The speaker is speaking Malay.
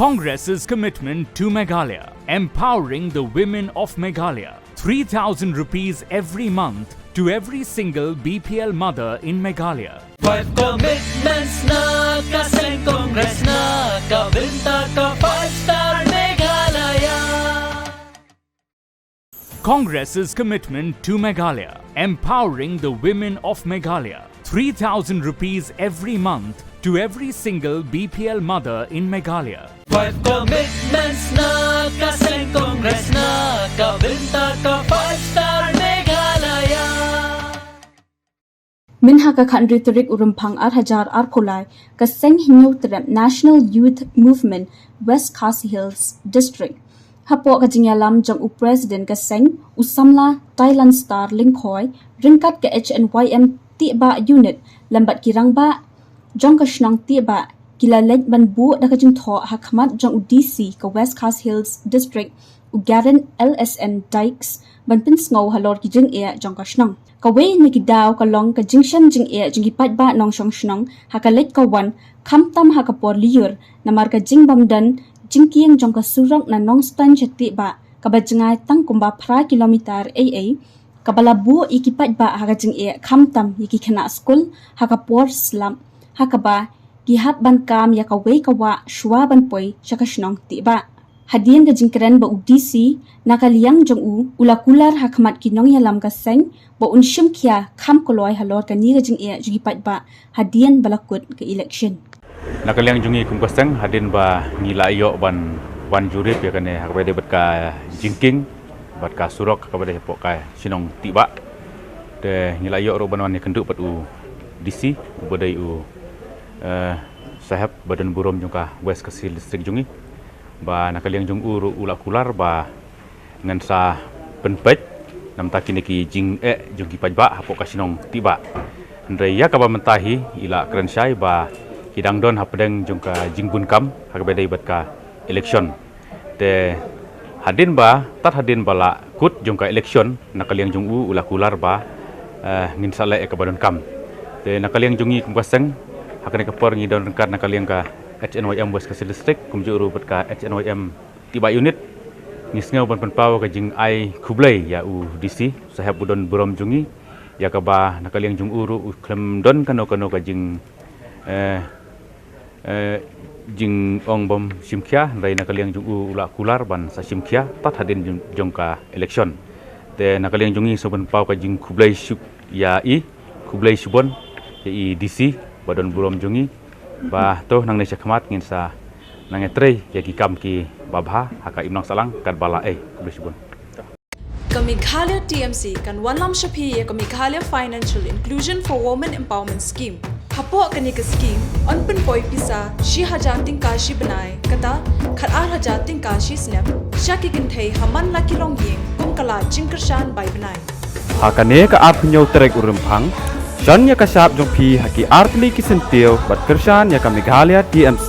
Congress's commitment to Meghalaya, empowering the women of Meghalaya. 3,000 rupees every month to every single BPL mother in Meghalaya. 5 commitments na kaseng Congress na kabinta ka 5-star Meghalaya. Congress's commitment to Meghalaya, empowering the women of Meghalaya. 3,000 rupees every month to every single BPL mother in Meghalaya. 5 commitments na kaseng Congress na kabinta ka 5-star Meghalaya. Minha ka country turik urumpang hajar arkolai kaseng Hnym National Youth Movement West Khasi Hills District. Hapo ka jingyalam jang President kaseng usamla Thailand Star Lingkhoi ringkat ke HNYM Tiehbah unit lambat kirangba jang ka Shnong Tiehbah kilalej ban bu da ka jing tho hakmat jang DC ka West Khasi Hills District Wkhd LSN Dikes ban Pynsngew halor ki Jingeh jang ka Shnong kaway ni kidaw ka long ka jingshan Jingeh jingi Paidbah nong Shnong hakalej ka wan kamtam hakapor liur na marka jingbamdan Jingkieng jong ka Surok na nong stan Tiehbah kabajangay tang kumba pra kilometer AA kabalabu iki Paidbah haka Jingeh kamtam iki kana school hakapor slam hakaba gihat ban kam ya kaway kawa shwa ban poi shaka Shnong Tiehbah hadian ka jingkeren ba UDC nakaliang jong ulakular hakmat kinong yalam ka seng ba unshim kya kam koloy halor ka ni ka Jingeh jingi Paidbah hadian balakut ka election nakaliang jungi kum kaseng hadin ba ngila iyo ban jurip ya kane hakbede bat ka Jingkieng bat ka Surok kabade pok ka Shnong Tiehbah de ngila iyo ro ban wan kenduk pat u DC ubadai u sahab badan burom jungka West Khasi District jungi ba nakaliang jung uru ulak kular ba ngan sa penpet nam takiniki Jingeh jungki Paidbah hapok ka Shnong Tiehbah ndai ya ka ba mentahi ila krensyai ba hidang don hapdeng jungka jingbun kam hakbedai bat ka election te hadin ba tat hadin bala kut jungka election nakaliang jung ula kular ba ngin sale ka badon kam te nakaliang jungi kum kaseng hakane ka por ngidon kan nakaliang ka HNYM West Khasi District kum juru bat ka HNYM Tiehbah unit ngisngeu ban penpau ka jing ai kublai ya u DC sahab budon burom jungi ya ka ba nakaliang jung uru klem don kano ka jing jing ong bom simkhia dai nakaliang jung ula kular ban sa simkhia tat hadin jongka election te nakaliang jungi soban pau ka jing kublai syuk ya i kublai subon ya i DC badon burom jungi ba to nang nesya khamat ngin sa nang etrei ya ki kam ki babha haka imnang salang kad bala kublai subon Meghalaya TMC kan wanlam shapi ya Meghalaya Financial Inclusion for Women Empowerment Scheme. Hapo kani ka scheme on pen poi pisa shi hajating kashi banai kata khar hajating kashi snap shaki kinthei haman la kilong yeng kum kala jingkershan bai banai hakane ka apnyo trek urumpang shanya ka sap jong phi haki artli ki sentil bat kershan ya ka Meghalaya TMC